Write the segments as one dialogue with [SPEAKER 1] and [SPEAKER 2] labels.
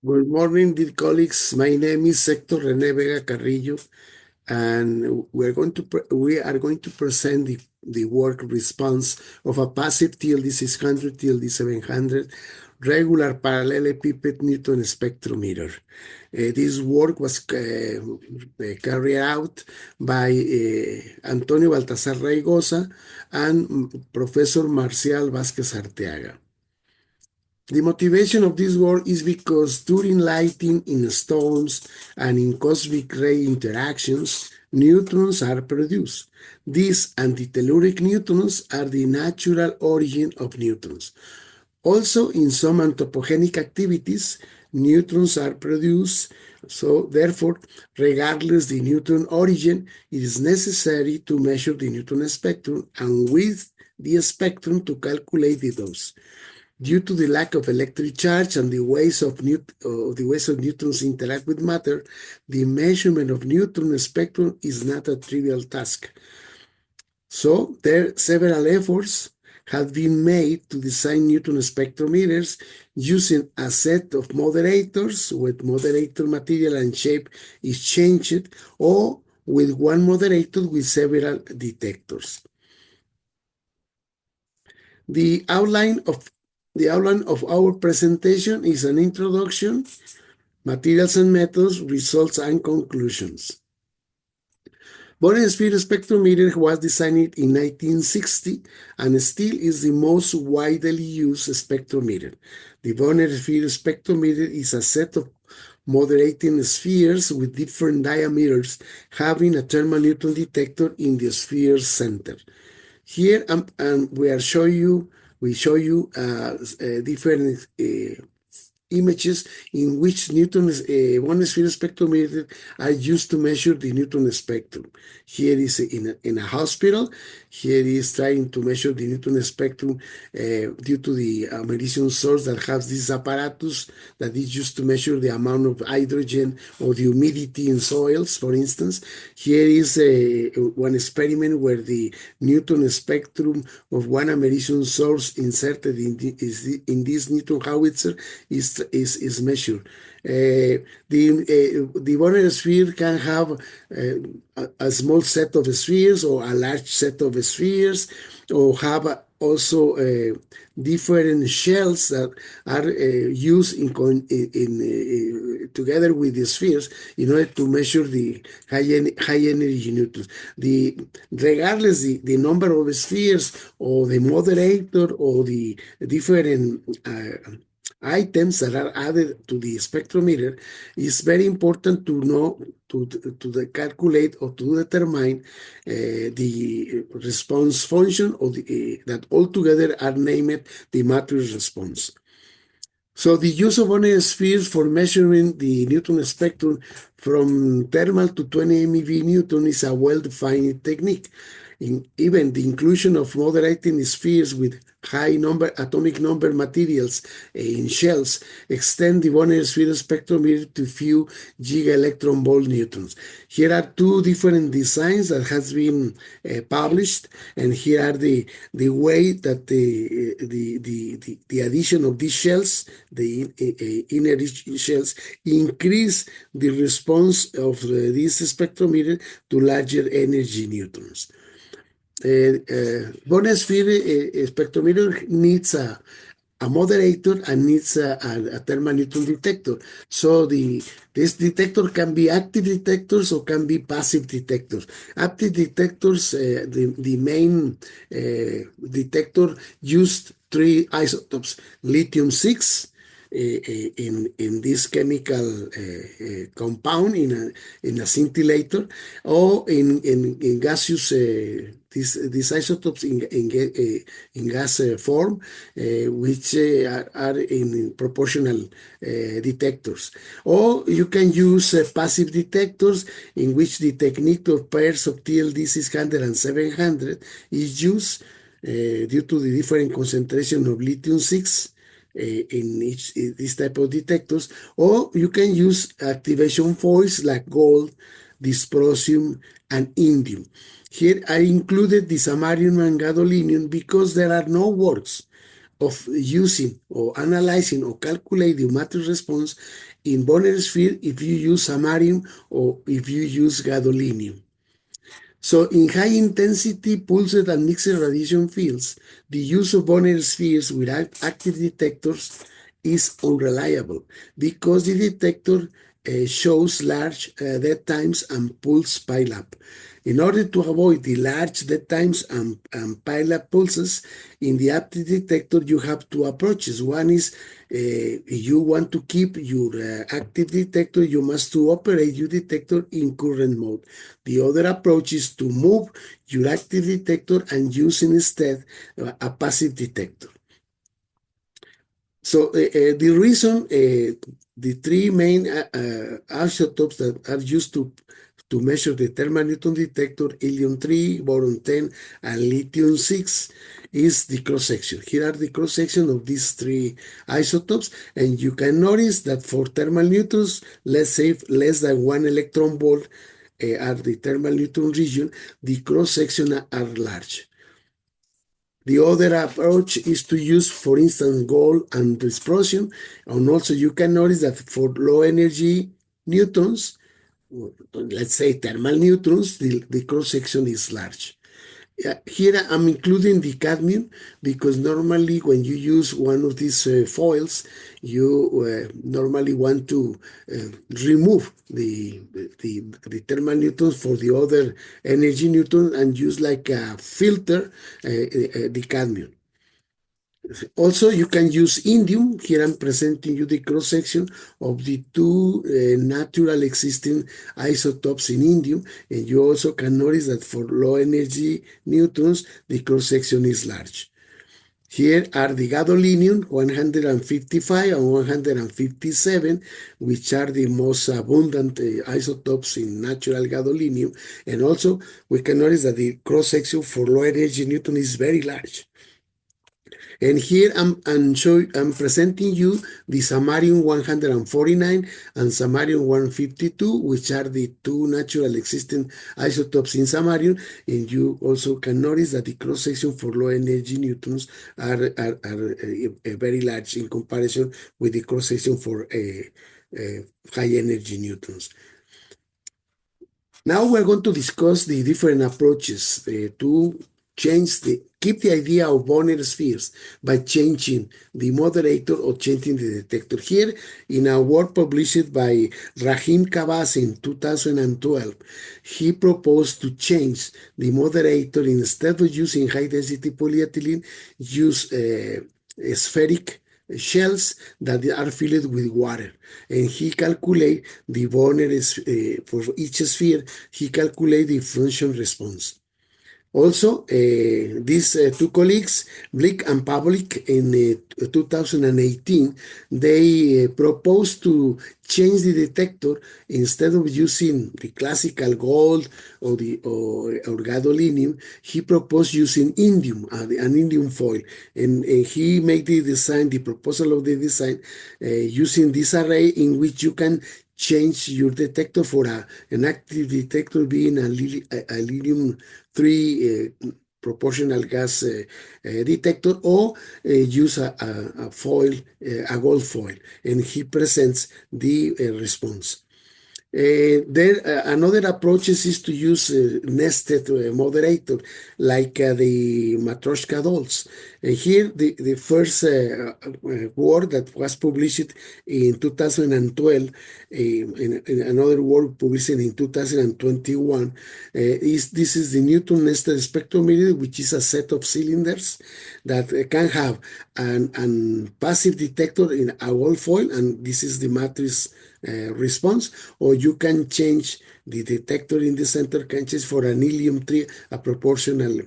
[SPEAKER 1] Good morning, dear colleagues. My name is Sector René Vega-Carrillo, and we are going to present the work response of a passive TLD 600, TLD 700, regular parallelepiped Newton spectrometer. This work was carried out by Antonio Baltasar Raigosa and Professor Marcial Vázquez Arteaga. The motivation of this work is because during lighting in storms and in cosmic ray interactions, neutrons are produced. These antitelluric neutrons are the natural origin of neutrons. Also, in some anthropogenic activities, neutrons are produced. So, therefore, regardless the neutron origin, it is necessary to measure the neutron spectrum and with the spectrum to calculate the dose. Due to the lack of electric charge and the ways of neutrons interact with matter, the measurement of neutron spectrum is not a trivial task. So there several efforts have been made to design neutron spectrometers using a set of moderators with moderator material and shape is changed, or with one moderator with several detectors. The outline of our presentation is an introduction, materials and methods, results and conclusions. Sphere spectrometer was designed in 1960 and still is the most widely used spectrometer. The Sphere spectrometer is a set of moderating spheres with different diameters having a thermal neutron detector in the sphere's center. Here we show you different images in which one sphere spectrometer are used to measure the neutron spectrum. Here is in a hospital. Here is trying to measure the neutron spectrum due to the medicinal source that has this apparatus that is used to measure the amount of hydrogen or the humidity in soils, for instance. Here is one experiment where the neutron spectrum of one americium source inserted in this neutron howitzer is measured. The Bonner sphere can have a small set of spheres or a large set of spheres, or have also different shells that are used together with the spheres in order to measure the high energy neutrons. Regardless the number of spheres or the moderator or the different items that are added to the spectrometer, is very important to know to calculate or to determine the response function or that altogether are named the matrix response. So the use of one spheres for measuring the neutron spectrum from thermal to 20 MeV Newton is a well-defined technique. Even the inclusion of moderating spheres with high atomic number materials in shells extend the Bonner sphere spectrometer to few giga-electron-volt neutrons. Here are two different designs that has been published, and here are the way that the addition of these shells, the inner shells, increase the response of this spectrometer to larger energy neutrons. Bonner sphere spectrometer needs a moderator and needs a thermal neutron detector. So this detector can be active detectors or can be passive detectors. Active detectors, the main detector used three isotopes: lithium-6, in this chemical compound in a scintillator, or in gaseous these isotopes in gas form, which are in proportional detectors. Or you can use passive detectors, in which the technique of pairs of TLD 600 and 700 is used due to the different concentration of lithium-6 in this type of detectors. Or you can use activation foils like gold, dysprosium, and indium. Here I included the samarium and gadolinium because there are no works of using or analyzing or calculate the matrix response in binary sphere if you use samarium or if you use gadolinium. So in high intensity pulsed and mixed radiation fields, the use of binary spheres with active detectors is unreliable because the detector shows large dead times and pulse pileup. In order to avoid the large dead times and pileup pulses, in the active detector you have two approaches. One is you want to keep your active detector, you must to operate your detector in current mode. The other approach is to move your active detector and use instead a passive detector. So the reason, the three main isotopes that are used to measure the thermal Newton detector, helium-3, boron-10, and lithium-6, is the cross-section. Here are the cross-section of these three isotopes, and you can notice that for thermal neutrons, let's say less than 1 electron volt are the thermal Newton region, the cross-section are large. The other approach is to use, for instance, gold and dysprosium. And also you can notice that for low energy neutrons, let's say thermal neutrons, the cross-section is large. Here I'm including the cadmium because normally when you use one of these foils, you normally want to remove the thermal neutrons for the other energy neutrons and use like a filter the cadmium. Also, you can use indium. Here I'm presenting you the cross-section of the two natural existing isotopes in indium. And you also can notice that for low energy neutrons, the cross-section is large. Here are the gadolinium 155 and 157, which are the most abundant isotopes in natural gadolinium. And also, we can notice that the cross-section for low energy neutron is very large. And here I'm presenting you the samarium 149 and samarium 152, which are the two natural existing isotopes in samarium. And you also can notice that the cross-section for low energy neutrons are very large in comparison with the cross-section for high energy neutrons. Now we're going to discuss the different approaches to keep the idea of binary spheres by changing the moderator or changing the detector. Here, in a work published by Rahim Kabas in 2012, he proposed to change the moderator. Instead of using high-density polyethylene, use spheric shells that are filled with water. And he calculate the binary for each sphere, he calculate the function response. Also, these two colleagues, Blick and Pavlik, in 2018, they proposed to change the detector. Instead of using the classical gold or gadolinium, he proposed using indium, an indium foil, and he made the proposal of the design using this array in which you can change your detector for an active detector being a helium-3 proportional gas detector, or use a foil, a gold foil, and he presents the response. Another approach is to use nested moderator like the Matryoshka dolls. Here, the first work that was published in 2012, in another work published in 2021, this is the Newton nested spectrometer, which is a set of cylinders that can have an passive detector in a gold foil, and this is the matrix response, or you can change the detector in the center, can change for an helium-3, a proportional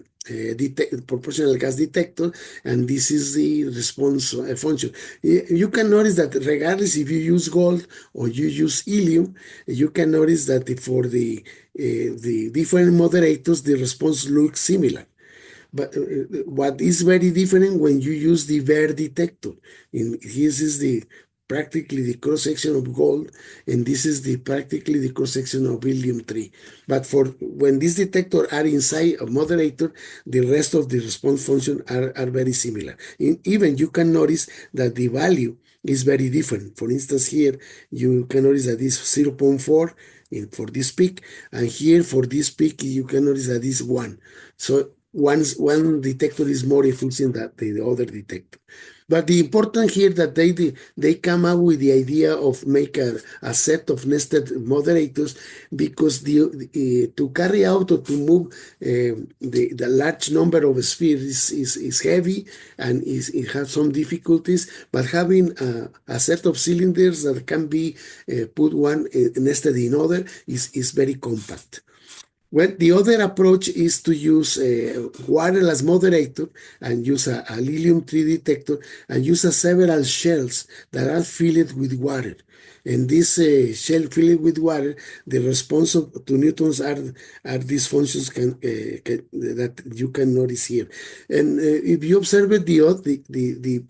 [SPEAKER 1] gas detector, and this is the response function. You can notice that regardless if you use gold or you use helium, you can notice that for the different moderators, the response looks similar. But what is very different when you use the Ver detector. This is the practically the cross-section of gold, and this is practically the cross-section of helium-3. But for when these detectors are inside a moderator, the rest of the response function are very similar. Even you can notice that the value is very different. For instance, here you can notice that this 0.4 for this peak, and here for this peak you can notice that this 1. So one detector is more efficient than the other detector. But the important here that they come up with the idea of make a set of nested moderators, because to carry out or to move the large number of spheres is heavy, and it has some difficulties. But having a set of cylinders that can be put one nested in other is very compact. Well, the other approach is to use water as moderator and use a helium-3 detector and use several shells that are filled with water. And this shell filled with water, the response to neutrons are these functions that you can notice here. And if you observe it, the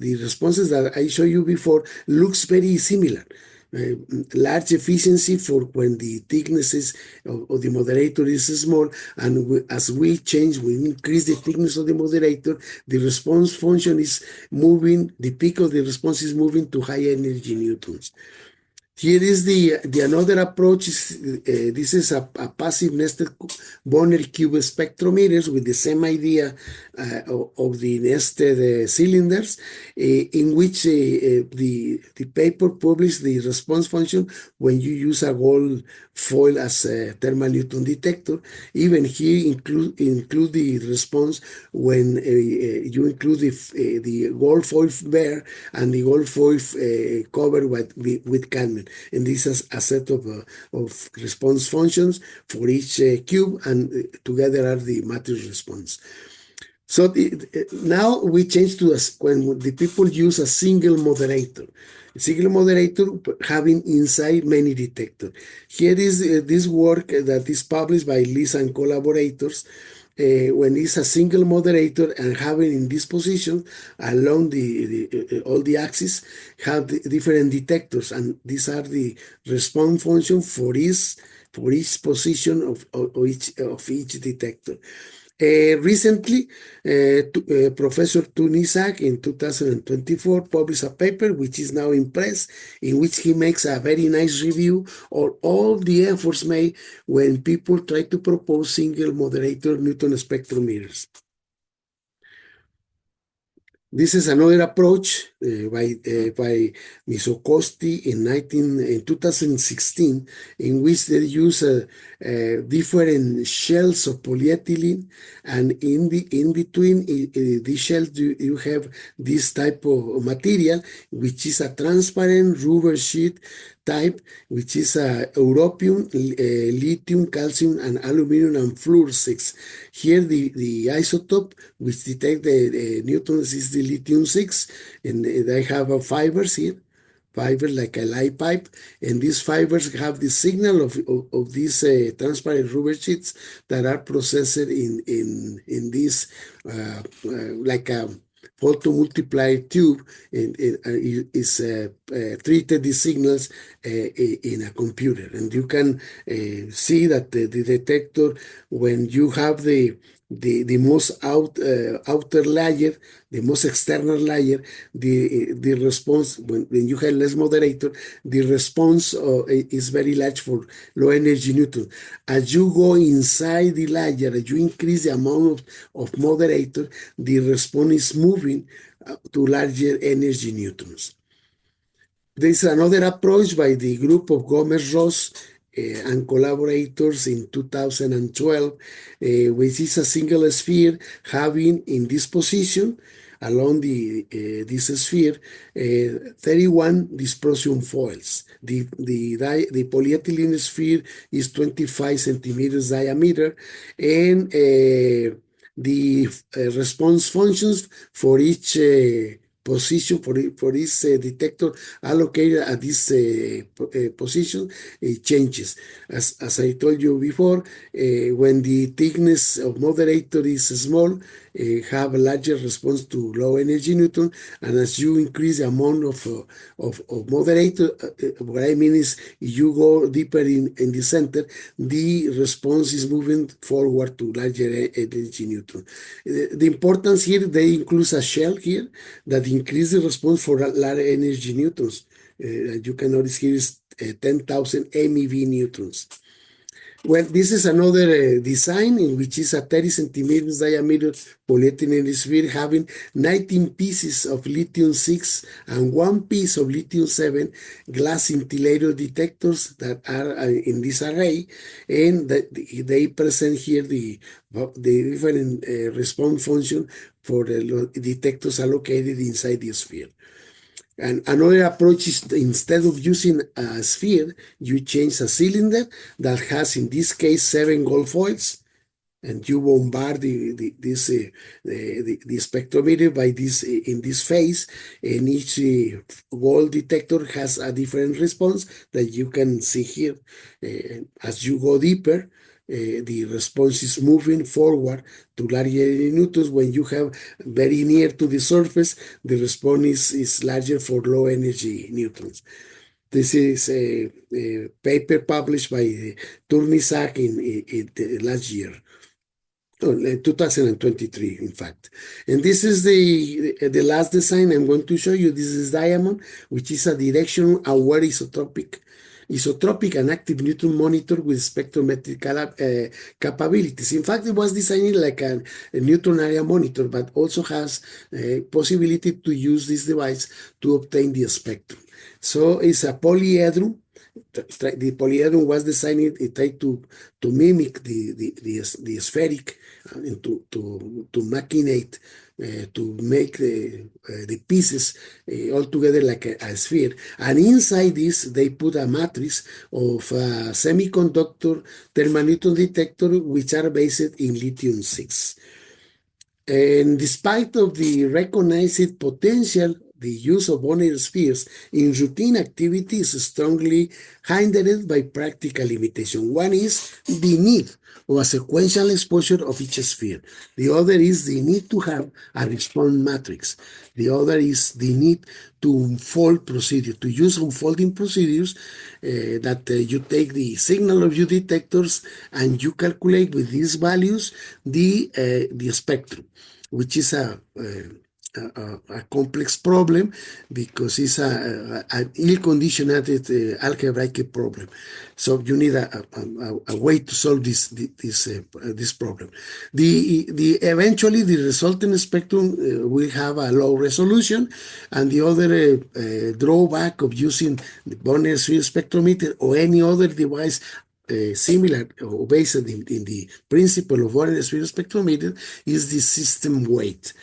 [SPEAKER 1] responses that I showed you before looks very similar. Large efficiency for when the thickness of the moderator is small, and as we increase the thickness of the moderator, the response function is moving, the peak of the response is moving to high energy neutrons. Here is the another approach. This is a passive nested Bonner cube spectrometers with the same idea of the nested cylinders, in which the paper published the response function when you use a gold foil as a thermal neutron detector. Even here include the response when you include the gold foil bear and the gold foil covered with cadmium. And this is a set of response functions for each cube, and together are the matrix response. So now we change to when the people use a single moderator. A single moderator having inside many detectors. Here is this work that is published by Lisa and collaborators. When it's a single moderator and having in this position along all the axes have different detectors, and these are the response function for each position of each detector. Recently, Professor Tunisak in 2024 published a paper which is now in press, in which he makes a very nice review of all the efforts made when people try to propose single moderator Newton spectrometers. This is another approach by Misokosti in 2016, in which they use different shells of polyethylene, and in between these shells you have this type of material, which is a transparent rubber sheet type, which is europium, lithium, calcium, and aluminum, and fluor 6. Here the isotope which detect the neutrons is the lithium 6, and they have fibers here, fiber like a light pipe, and these fibers have the signal of these transparent rubber sheets that are processed in this like a photomultiplier tube, and is treated the signals in a computer, and you can see that the detector, when you have the most outer layer, the most external layer, the response when you have less moderator, the response is very large for low energy neutron. As you go inside the layer, as you increase the amount of moderator, the response is moving to larger energy neutrons. There is another approach by the group of Gomez-Ross and collaborators in 2012, which is a single sphere having in this position along this sphere 31 dysprosium foils. The polyethylene sphere is 25 centimeters diameter, and the response functions for each position for this detector allocated at this position, it changes. As I told you before, when the thickness of moderator is small, have a larger response to low energy neutron, and as you increase the amount of moderator, what I mean is you go deeper in the center, the response is moving forward to larger energy neutron. The importance here, they include a shell here that increase the response for large energy neutrons. You can notice here is 10,000 MeV neutrons. Well, this is another design in which is a 30 centimeters diameter polyethylene sphere having 19 pieces of lithium-6 and one piece of lithium-7 glass scintillator detectors that are in this array, and they present here the different response function for the detectors allocated inside the sphere. And another approach is, instead of using a sphere, you change a cylinder that has, in this case, 7 gold foils, and you bombard the spectrometer by this in this phase, and each gold detector has a different response that you can see here. As you go deeper, the response is moving forward to larger neutrons. When you have very near to the surface, the response is larger for low energy neutrons. This is a paper published by Turnisak in the last year. 2023, in fact. And this is the last design I'm going to show you. This is diamond, which is a direction aware isotropic and active neutron monitor with spectrometric capabilities. In fact, it was designed like a neutron area monitor, but also has a possibility to use this device to obtain the spectrum. So it's a polyhedron. The polyhedron was designed, it tried to mimic the spheric, and to machinate, to make the pieces all together like a sphere. And inside this, they put a matrix of semiconductor thermoneutron detector, which are based in lithium-6. And despite of the recognized potential, the use of bonnet spheres in routine activities is strongly hindered by practical limitation. One is the need of a sequential exposure of each sphere. The other is the need to have a response matrix. The other is the need to unfold procedure, to use unfolding procedures that you take the signal of your detectors and you calculate with these values the spectrum, which is a complex problem because it's an ill-conditioned algebraic problem. So you need a way to solve this problem. Eventually the resulting spectrum will have a low resolution, and the other drawback of using the Bonner sphere spectrometer or any other device similar or based in the principle of Bonner sphere spectrometer is the system weight.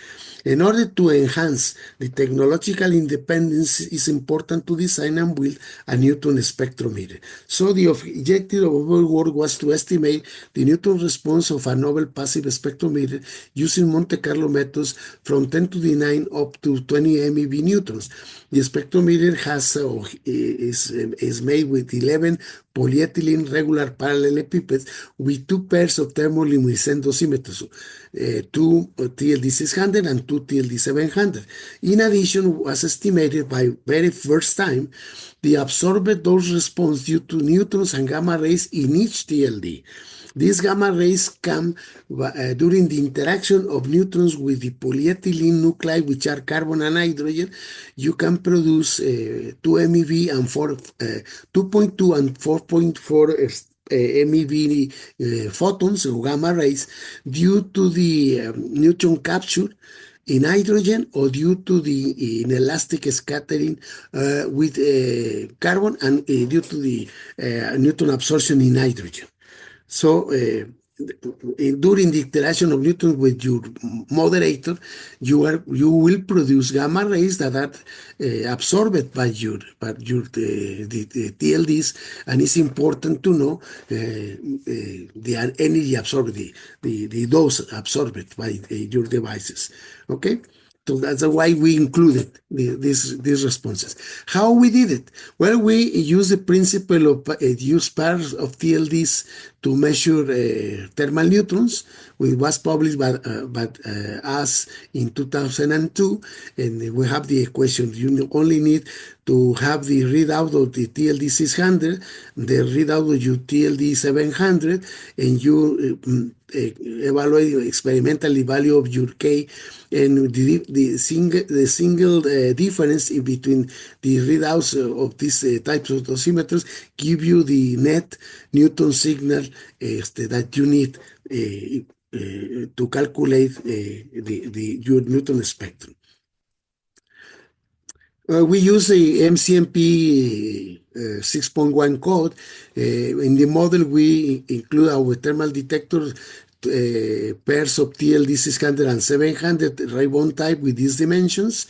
[SPEAKER 1] In order to enhance the technological independence, it's important to design and build a Newton spectrometer. So the objective of our work was to estimate the Newton response of a novel passive spectrometer using Monte Carlo methods from 10 to the 9 up to 20 MeV newtons. The spectrometer is made with 11 polyethylene regular paralellepipeds with 2 pairs of thermoluminescent dosimeters, 2 TLD600 and 2 TLD700. In addition, was estimated by very first time the absorbed dose response due to neutrons and gamma rays in each TLD. These gamma rays come during the interaction of neutrons with the polyethylene nuclei, which are carbon and hydrogen. You can produce 2 MeV and 2.2 and 4.4 MeV photons or gamma rays due to the neutron capture in hydrogen or due to the inelastic scattering with carbon and due to the neutron absorption in hydrogen. So during the interaction of neutrons with your moderator, you will produce gamma rays that are absorbed by the TLDs, and it's important to know the energy absorbed, the dose absorbed by your devices. Okay. So that's why we included these responses. How we did it? Well, we use the principle of use pairs of TLDs to measure thermal neutrons, which was published by us in 2002, and we have the equation. You only need to have the readout of the TLD 600, the readout of your TLD 700, and you evaluate the experimental value of your K, and the single difference in between the readouts of these types of dosimeters give you the net Newton signal that you need to calculate your Newton spectrum. We use the MCMP 6.1 code. In the model, we include our thermal detector pairs of TLD 600 and 700 ribbon type with these dimensions.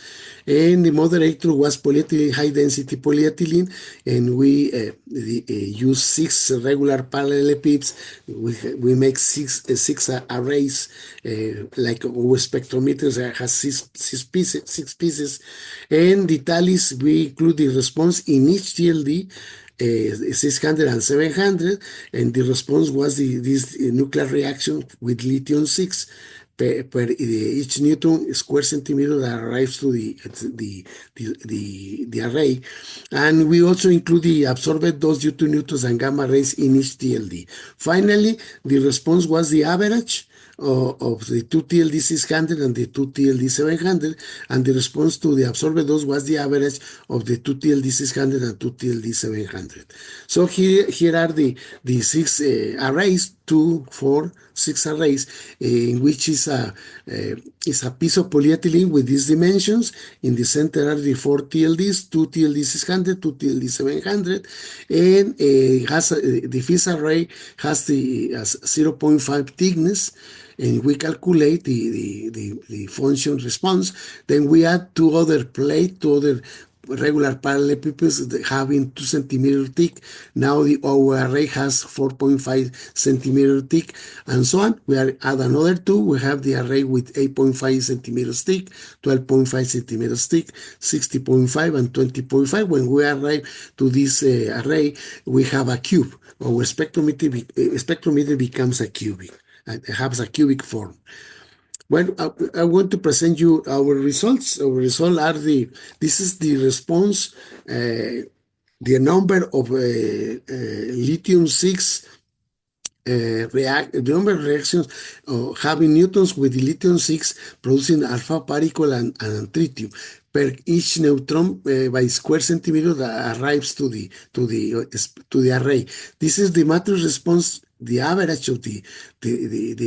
[SPEAKER 1] And the moderator was polyethylene, high density polyethylene, and we use 6 regular parallelepipeds. We make six arrays, like our spectrometers has six pieces. And the tallies, we include the response in each TLD. 600 and 700, and the response was this nuclear reaction with lithium 6 per each Newton square centimeter that arrives to the array. And we also include the absorbed dose due to neutrons and gamma rays in each TLD. Finally, the response was the average of the 2 TLD 600 and the 2 TLD 700, and the response to the absorbed dose was the average of the 2 TLD 600 and 2 TLD 700. So here are the 6 arrays, 2, 4, 6 arrays, in which is a piece of polyethylene with these dimensions. In the center are the 4 TLDs, 2 TLD 600, 2 TLD 700, and the fifth array has the 0.5 thickness, and we calculate the function response. Then we add 2 other regular parallelepipeds having 2 centimeter thick. Now our array has 4.5 centimeter thick, and so on. We add another 2. We have the array with 8.5 centimeters thick, 12.5 centimeters thick, 60.5, and 20.5. When we arrive to this array, we have a cube. Our spectrometer becomes a cubic. It has a cubic form. Well, I want to present you our results. Our results are this is the response, the number of lithium 6 the number of reactions having neutrons with the lithium 6 producing alpha particle and tritium per each neutron by square centimeter that arrives to the array. This is the matrix response, the average of the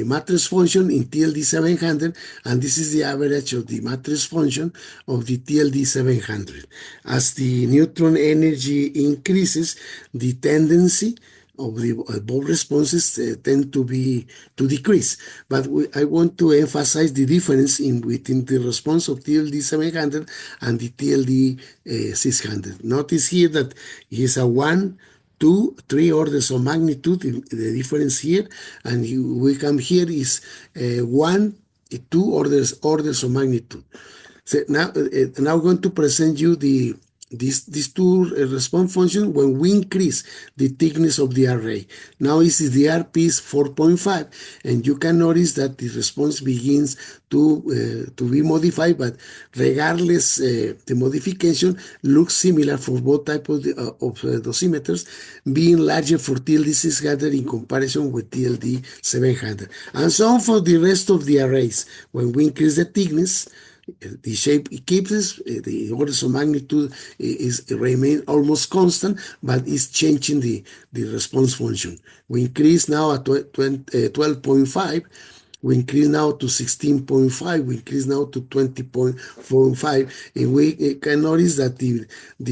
[SPEAKER 1] matrix function in TLD 700, and this is the average of the matrix function of the TLD 700. As the neutron energy increases, the tendency of both responses tend to decrease. But I want to emphasize the difference between the response of TLD 700 and the TLD 600. Notice here that it is a 1, 2, 3 orders of magnitude, the difference here, and we come here is 1, 2 orders of magnitude. So now I'm going to present you these two response functions when we increase the thickness of the array. Now this is the RPS 4.5, and you can notice that the response begins to be modified, but regardless, the modification looks similar for both types of dosimeters, being larger for TLD 600 in comparison with TLD 700. And so on for the rest of the arrays. When we increase the thickness, the shape keeps, the orders of magnitude remain almost constant, but it's changing the response function. We increase now at 12.5, we increase now to 16.5, we increase now to 20.45, and we can notice that the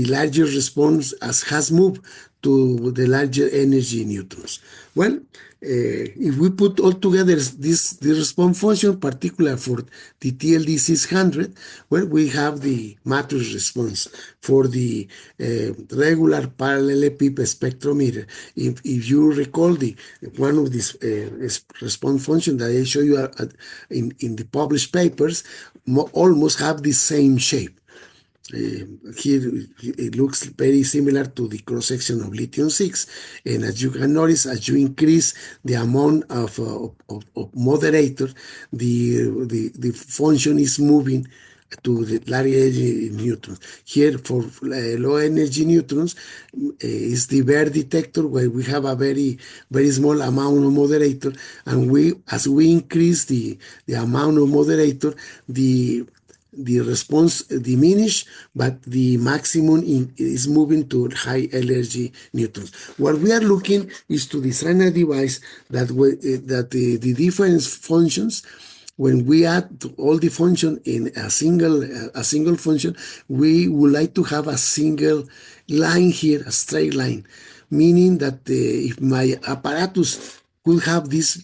[SPEAKER 1] larger response has moved to the larger energy neutrons. Well, if we put all together this response function, particular for the TLD 600, well, we have the matrix response for the regular parallelepiped spectrometer. If you recall the one of these response function that I show you in the published papers, almost have the same shape. Here it looks very similar to the cross-section of lithium-6, and as you can notice, as you increase the amount of moderator, the function is moving to the large energy neutrons. Here for low energy neutrons is the Bear detector, where we have a very small amount of moderator, and as we increase the amount of moderator, the response diminish, but the maximum is moving to high energy neutrons. What we are looking is to design a device that the different functions, when we add all the function in a single function, we would like to have a single line here, a straight line, meaning that if my apparatus could have this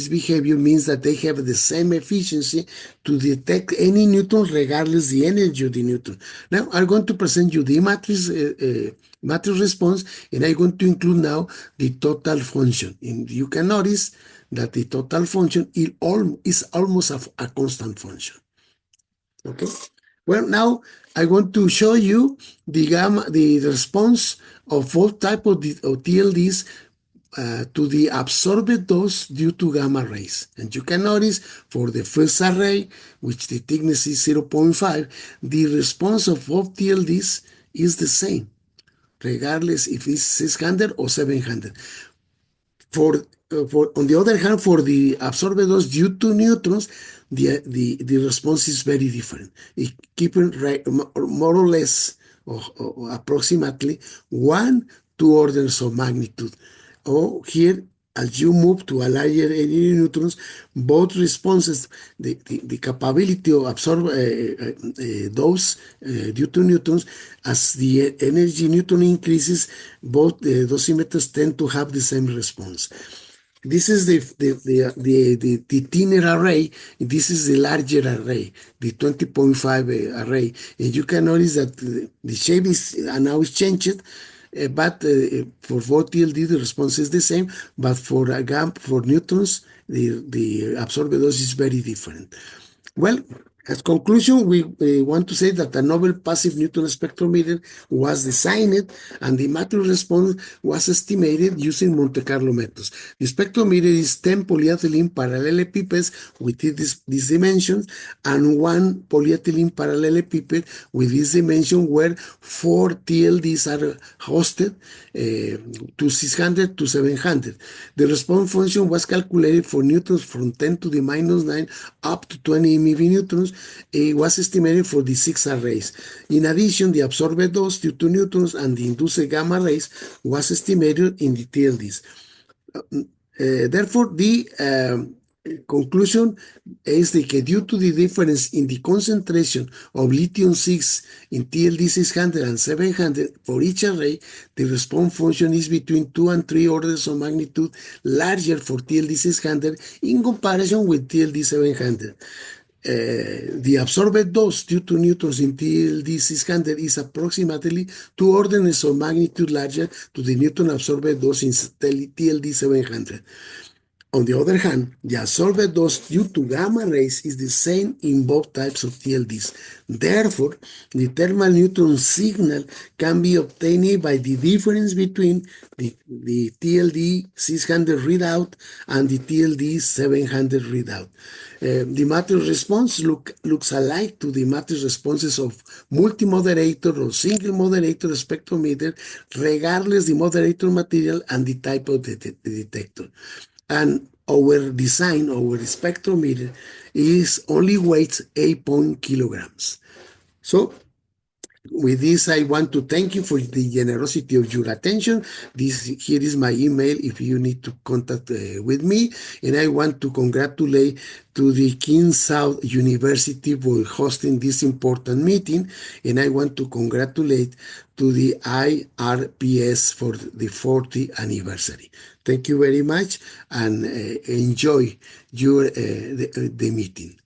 [SPEAKER 1] behavior, means that they have the same efficiency to detect any neutron regardless the energy of the neutron. Now I'm going to present you the matrix response, and I'm going to include now the total function. And you can notice that the total function is almost a constant function. Okay. Well, now I want to show you the response of both type of TLDs to the absorbed dose due to gamma rays. And you can notice for the first array, which the thickness is 0.5, the response of both TLDs is the same, regardless if it's 600 or 700. On the other hand, for the absorbed dose due to neutrons, the response is very different. It keeping more or less or approximately 2 orders of magnitude. Oh, here, as you move to a larger energy neutrons, both responses, the capability of absorb those due to neutrons, as the energy neutron increases, both dosimeters tend to have the same response. This is the thinner array. This is the larger array, the 20.5 array. And you can notice that the shape is now is changed, but for both TLD, the response is the same, but for neutrons, the absorbed dose is very different. Well, as conclusion, we want to say that a novel passive neutron spectrometer was designed, and the matrix response was estimated using Monte Carlo methods. The spectrometer is 10 polyethylene parallelepipeds with these dimensions, and 1 polyethylene parallelepiped with this dimension, where 4 TLDs are hosted to 600 to 700. The response function was calculated for neutrons from 10 to the minus 9 up to 20 MeV neutrons. It was estimated for the 6 arrays. In addition, the absorbed dose due to neutrons and the induced gamma rays was estimated in the TLDs. Therefore, the conclusion is that due to the difference in the concentration of lithium-6 in TLD 600 and 700 for each array, the response function is between 2 and 3 orders of magnitude larger for TLD 600 in comparison with TLD 700. The absorbed dose due to neutrons in TLD 600 is approximately 2 orders of magnitude larger to the neutron absorbed dose in TLD 700. On the other hand, the absorbed dose due to gamma rays is the same in both types of TLDs. Therefore, the thermal neutron signal can be obtained by the difference between the TLD 600 readout and the TLD 700 readout. The matrix response looks alike to the matrix responses of multi-moderator or single moderator spectrometer, regardless the moderator material and the type of the detector. And our design, our spectrometer, is only weighs 8 kilograms. So with this, I want to thank you for the generosity of your attention. Here is my email if you need to contact with me. And I want to congratulate to the King Saud University for hosting this important meeting. And I want to congratulate to the IRPS for the 40th anniversary. Thank you very much and enjoy the meeting.